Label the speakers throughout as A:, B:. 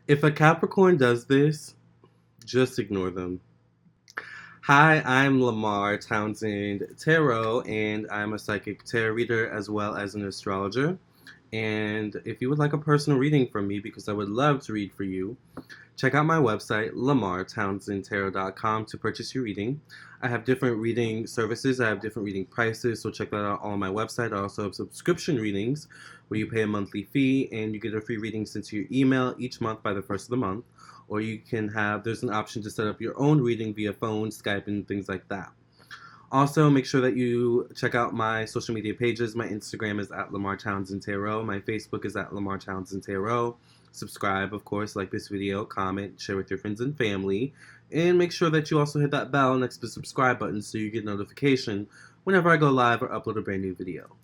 A: If a Capricorn does this, just ignore them. Hi, I'm Lamar Townsend Tarot, and I'm a psychic tarot reader as well as an astrologer. And if you would like a personal reading from me, because I would love to read for you, check out my website, lamartownsendtarot.com, to purchase your reading. I have different reading services. I have different reading prices, so check that out on my website. I also have subscription readings where you pay a monthly fee and you get a free reading sent to your email each month by the first of the month. Or you can have, there's an option to set up your own reading via phone, Skype, and things like that. Also, make sure that you check out my social media pages. My Instagram is at Lamarr Townsend Tarot. My Facebook is at Lamarr Townsend Tarot. Subscribe, of course, like this video, comment, share with your friends and family, and make sure that you also hit that bell next to the subscribe button so you get notification whenever I go live or upload a brand new video.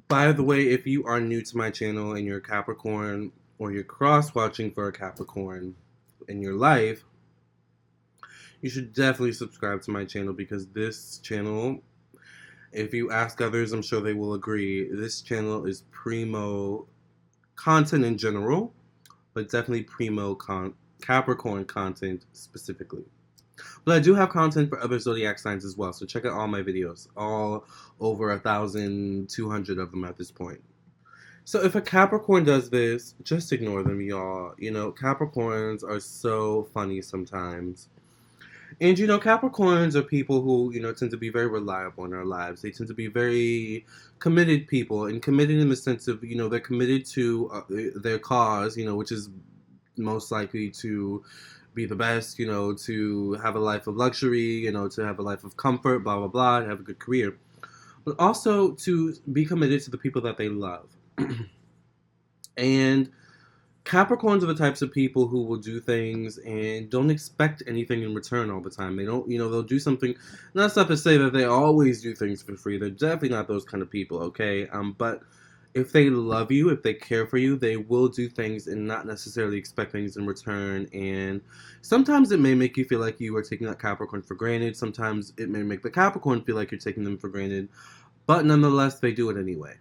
A: By the way, if you are new to my channel and you're a Capricorn or you're cross-watching for a Capricorn in your life, you should definitely subscribe to my channel, because this channel, if you ask others, I'm sure they will agree, this channel is primo content in general, but definitely primo Capricorn content specifically. But I do have content for other zodiac signs as well, so check out all my videos, all over 1,200 of them at this point. So if a Capricorn does this, just ignore them, y'all. You know, Capricorns are so funny sometimes. And Capricorns are people who, tend to be very reliable in their lives. They tend to be very committed people, and committed in the sense of, they're committed to their cause, which is most likely to be the best, to have a life of luxury, to have a life of comfort, blah, blah, blah, to have a good career. But also to be committed to the people that they love. And Capricorns are the types of people who will do things and don't expect anything in return all the time. They don't, they'll do something. That's not to say that they always do things for free. They're definitely not those kind of people, okay? But if they love you, if they care for you, they will do things and not necessarily expect things in return. And sometimes it may make you feel like you are taking that Capricorn for granted. Sometimes it may make the Capricorn feel like you're taking them for granted. But nonetheless, they do it anyway.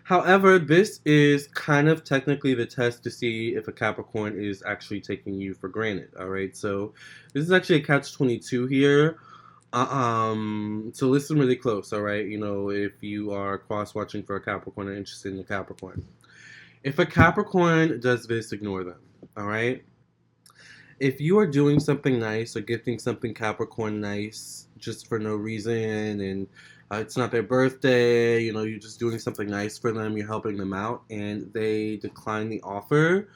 A: However, this is kind of technically the test to see if a Capricorn is actually taking you for granted, all right? So this is actually a catch-22 here. So listen really close, all right? If you are cross-watching for a Capricorn or interested in a Capricorn. If a Capricorn does this, ignore them, all right? If you are doing something nice or gifting something Capricorn nice just for no reason, and it's not their birthday, you're just doing something nice for them, you're helping them out, and they decline the offer,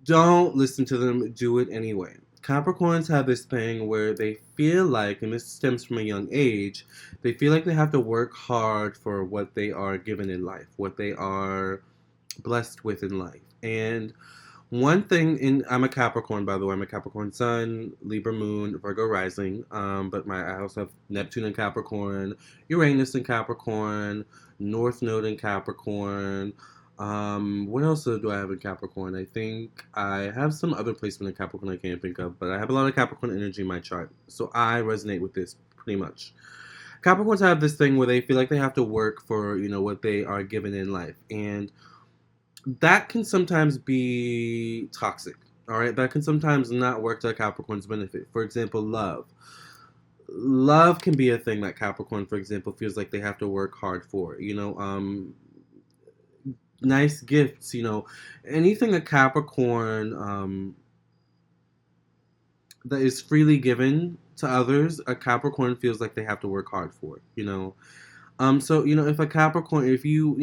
A: don't listen to them, do it anyway. Capricorns have this thing where they feel like, and this stems from a young age, they feel like they have to work hard for what they are given in life, what they are blessed with in life. And one thing, I'm a Capricorn, by the way. I'm a Capricorn Sun, Libra Moon, Virgo Rising. But I also have Neptune in Capricorn, Uranus in Capricorn, North Node in Capricorn. What else do I have in Capricorn? I think I have some other placement in Capricorn I can't think of, but I have a lot of Capricorn energy in my chart, so I resonate with this pretty much. Capricorns have this thing where they feel like they have to work for, what they are given in life, and that can sometimes be toxic. All right, that can sometimes not work to a Capricorn's benefit. For example, love. Love can be a thing that Capricorn, for example, feels like they have to work hard for. Nice gifts. Anything a Capricorn that is freely given to others, a Capricorn feels like they have to work hard for it. So, if a Capricorn, if you,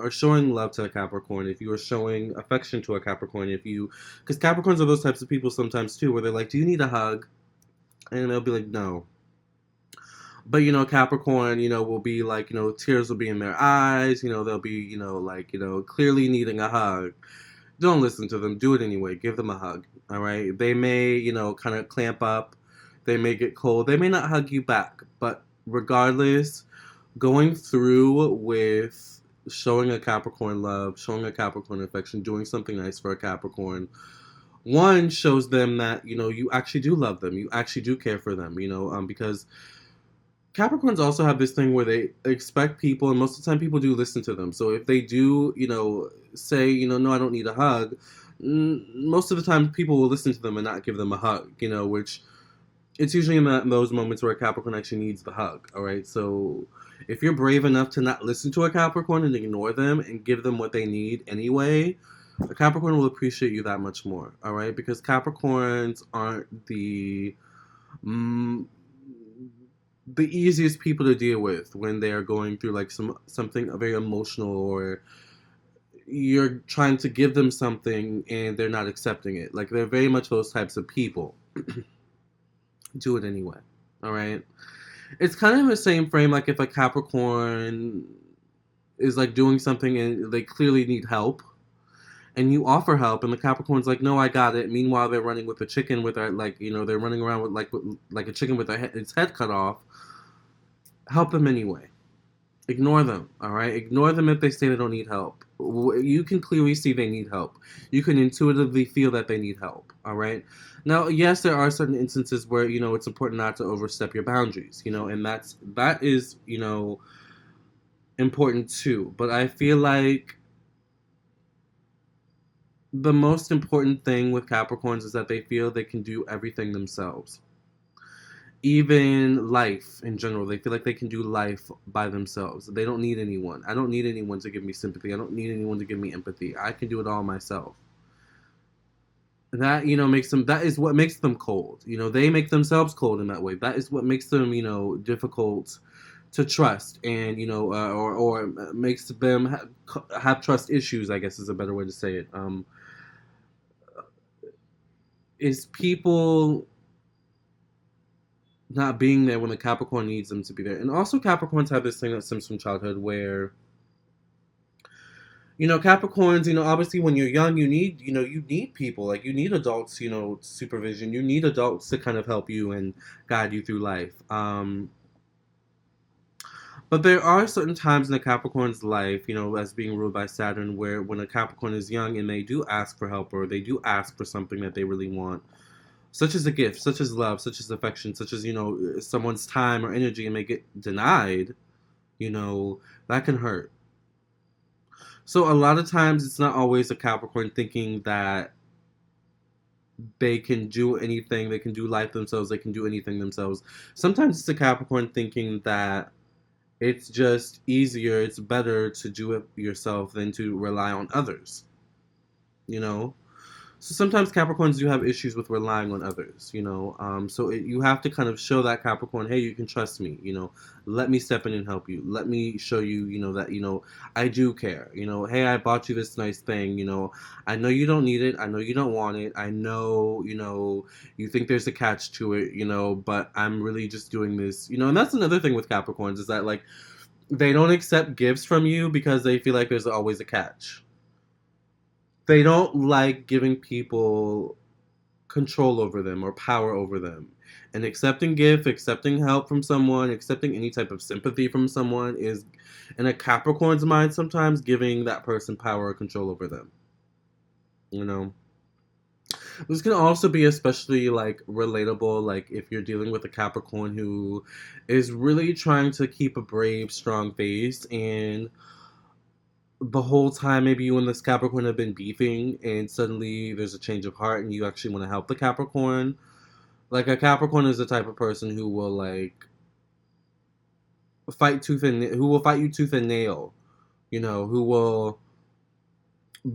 A: are showing love to a Capricorn, if you are showing affection to a Capricorn, because Capricorns are those types of people sometimes too, where they're like, do you need a hug? And they'll be like, no. But, Capricorn, will be like, tears will be in their eyes, they'll be, clearly needing a hug. Don't listen to them. Do it anyway. Give them a hug, all right? They may, kind of clamp up. They may get cold. They may not hug you back, but regardless, going through with showing a Capricorn love, showing a Capricorn affection, doing something nice for a Capricorn, one, shows them that, you actually do love them. You actually do care for them, because Capricorns also have this thing where they expect people, and most of the time people do listen to them. So if they do, say, no, I don't need a hug, most of the time people will listen to them and not give them a hug, which it's usually in those moments where a Capricorn actually needs the hug, all right? So if you're brave enough to not listen to a Capricorn and ignore them and give them what they need anyway, a Capricorn will appreciate you that much more, all right? Because Capricorns aren't mm, the easiest people to deal with when they are going through like something very emotional, or you're trying to give them something and they're not accepting it. Like, they're very much those types of people. Do it anyway, all right? It's kind of the same frame, like if a Capricorn is like doing something and they clearly need help, and you offer help, and the Capricorn's like, no, I got it. Meanwhile, they're running with a chicken with their, they're running around with like a chicken with its head cut off. Help them anyway. Ignore them, all right? Ignore them if they say they don't need help. You can clearly see they need help. You can intuitively feel that they need help, all right? Now, yes, there are certain instances where, it's important not to overstep your boundaries, and that is, important too. But I feel like the most important thing with Capricorns is that they feel they can do everything themselves. Even life in general, they feel like they can do life by themselves. They don't need anyone. I don't need anyone to give me sympathy. I don't need anyone to give me empathy. I can do it all myself. That, that is what makes them cold. They make themselves cold in that way. That is what makes them, difficult to trust, and, or makes them have trust issues, I guess is a better way to say it. Is people not being there when the Capricorn needs them to be there. And also Capricorns have this thing that stems from childhood where, Capricorns, obviously when you're young, you need people. Like, you need adults, supervision. You need adults to kind of help you and guide you through life. But there are certain times in a Capricorn's life, as being ruled by Saturn, where when a Capricorn is young and they do ask for help, or they do ask for something that they really want, such as a gift, such as love, such as affection, such as, someone's time or energy, and they get denied, that can hurt. So a lot of times it's not always a Capricorn thinking that they can do anything, they can do life themselves, they can do anything themselves. Sometimes it's a Capricorn thinking that it's just easier, it's better to do it yourself than to rely on others, So sometimes Capricorns do have issues with relying on others, So you have to kind of show that Capricorn, hey, you can trust me, Let me step in and help you. Let me show you, that, I do care. Hey, I bought you this nice thing, I know you don't need it. I know you don't want it. I know, you think there's a catch to it, but I'm really just doing this, And that's another thing with Capricorns is that, like, they don't accept gifts from you because they feel like there's always a catch. They don't like giving people control over them or power over them. And accepting gift, accepting help from someone, accepting any type of sympathy from someone is, in a Capricorn's mind, sometimes giving that person power or control over them. This can also be especially, like, relatable, like, if you're dealing with a Capricorn who is really trying to keep a brave, strong face, and the whole time maybe you and this Capricorn have been beefing, and suddenly there's a change of heart and you actually want to help the Capricorn. Like, a Capricorn is the type of person who will, like, who will fight you tooth and nail, who will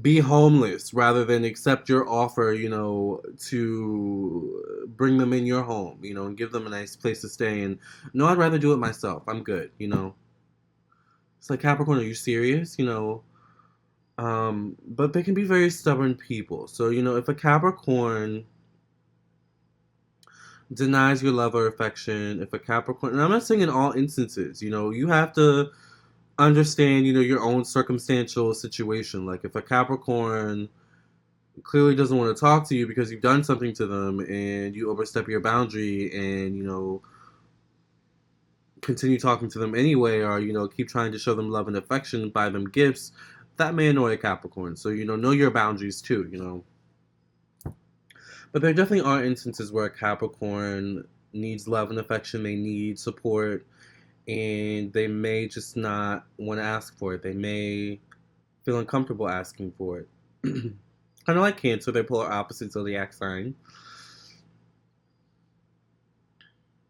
A: be homeless rather than accept your offer, to bring them in your home, and give them a nice place to stay. And no, I'd rather do it myself. I'm good, It's like, Capricorn, are you serious? But they can be very stubborn people. So, if a Capricorn denies your love or affection, if a Capricorn, and I'm not saying in all instances, you have to understand, your own circumstantial situation. Like, if a Capricorn clearly doesn't want to talk to you because you've done something to them and you overstep your boundary and, continue talking to them anyway, or, keep trying to show them love and affection, buy them gifts, that may annoy a Capricorn. So, know your boundaries too, But there definitely are instances where a Capricorn needs love and affection, they need support, and they may just not want to ask for it. They may feel uncomfortable asking for it. Kind of like Cancer, they're polar opposite zodiac sign.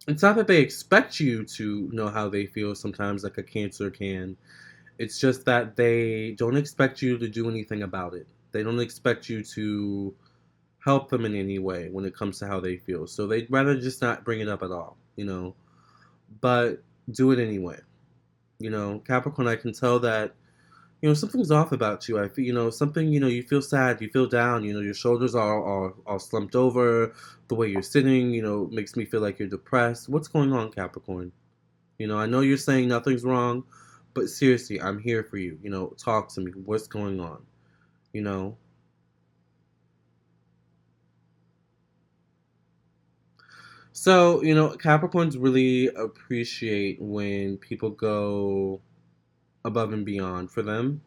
A: It's not that they expect you to know how they feel sometimes, like a Cancer can. It's just that they don't expect you to do anything about it. They don't expect you to help them in any way when it comes to how they feel. So they'd rather just not bring it up at all, but do it anyway. Capricorn, I can tell that, something's off about you. I feel, something, you feel sad, you feel down, your shoulders are all slumped over, the way you're sitting, makes me feel like you're depressed. What's going on, Capricorn? I know you're saying nothing's wrong, but seriously, I'm here for you. Talk to me. What's going on? You know? So, Capricorns really appreciate when people go above and beyond for them,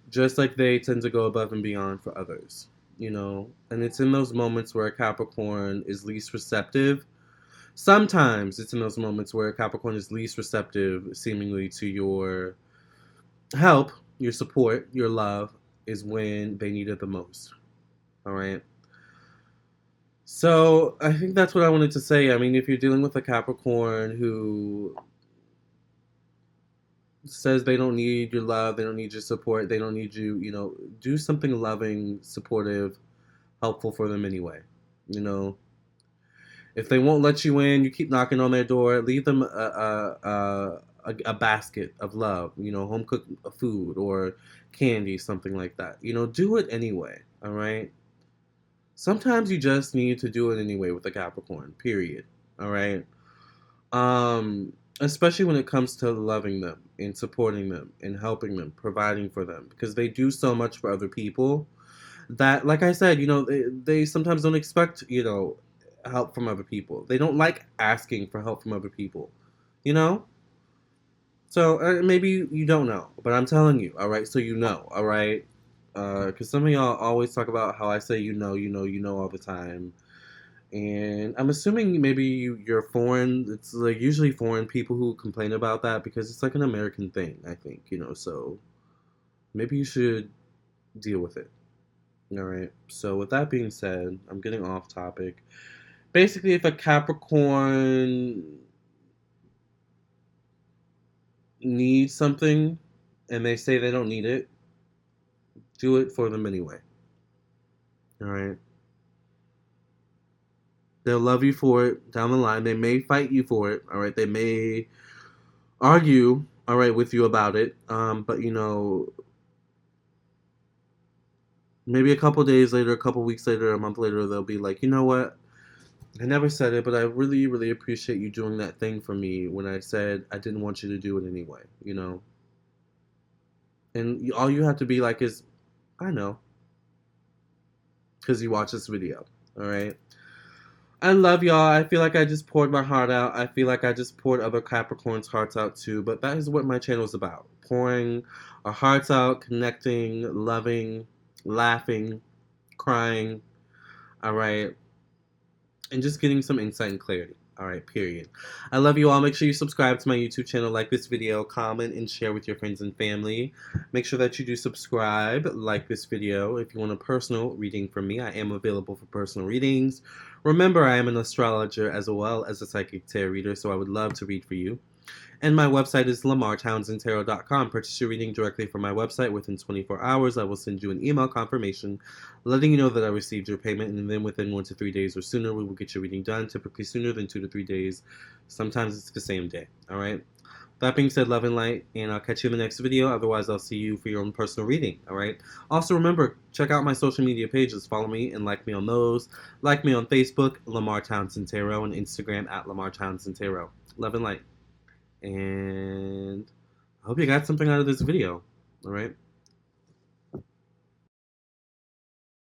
A: just like they tend to go above and beyond for others, And it's in those moments where Capricorn is least receptive. Sometimes it's in those moments where Capricorn is least receptive, seemingly, to your help, your support, your love, is when they need it the most. All right. So I think that's what I wanted to say. I mean, if you're dealing with a Capricorn who says they don't need your love, they don't need your support, they don't need you, do something loving, supportive, helpful for them anyway. You know, if they won't let you in, you keep knocking on their door. Leave them a basket of love, home cooked food or candy, something like that. Do it anyway. All right. Sometimes you just need to do it anyway with a Capricorn. Period. All right. Especially when it comes to loving them and supporting them and helping them, providing for them, because they do so much for other people that, like I said, they sometimes don't expect, help from other people. They don't like asking for help from other people, you know? So maybe you don't know, but I'm telling you, all right? So all right? Because some of y'all always talk about how I say all the time. And I'm assuming maybe you're foreign. It's like usually foreign people who complain about that because it's like an American thing, I think, so maybe you should deal with it. All right. So with that being said, I'm getting off topic. Basically, if a Capricorn needs something and they say they don't need it, do it for them anyway. All right. They'll love you for it down the line. They may fight you for it. All right. They may argue, all right, with you about it. But maybe a couple days later, a couple weeks later, a month later, they'll be like, you know what? I never said it, but I really, really appreciate you doing that thing for me when I said I didn't want you to do it anyway. And all you have to be like is, I know, because you watch this video. All right. I love y'all. I feel like I just poured my heart out. I feel like I just poured other Capricorns' hearts out too. But that is what my channel is about. Pouring our hearts out, connecting, loving, laughing, crying. All right. And just getting some insight and clarity. All right, period. I love you all. Make sure you subscribe to my YouTube channel, like this video, comment, and share with your friends and family. Make sure that you do subscribe, like this video. If you want a personal reading from me, I am available for personal readings. Remember, I am an astrologer as well as a psychic tarot reader, so I would love to read for you. And my website is lamarrtownsendtarot.com. Purchase your reading directly from my website. Within 24 hours, I will send you an email confirmation letting you know that I received your payment, and then within 1 to 3 days or sooner, we will get your reading done, typically sooner than 2 to 3 days. Sometimes it's the same day, all right? That being said, love and light, and I'll catch you in the next video. Otherwise, I'll see you for your own personal reading, all right? Also, remember, check out my social media pages. Follow me and like me on those. Like me on Facebook, Lamarr Townsend Tarot, and Instagram at Lamarr Townsend Tarot. Love and light. And I hope you got something out of this video. All right.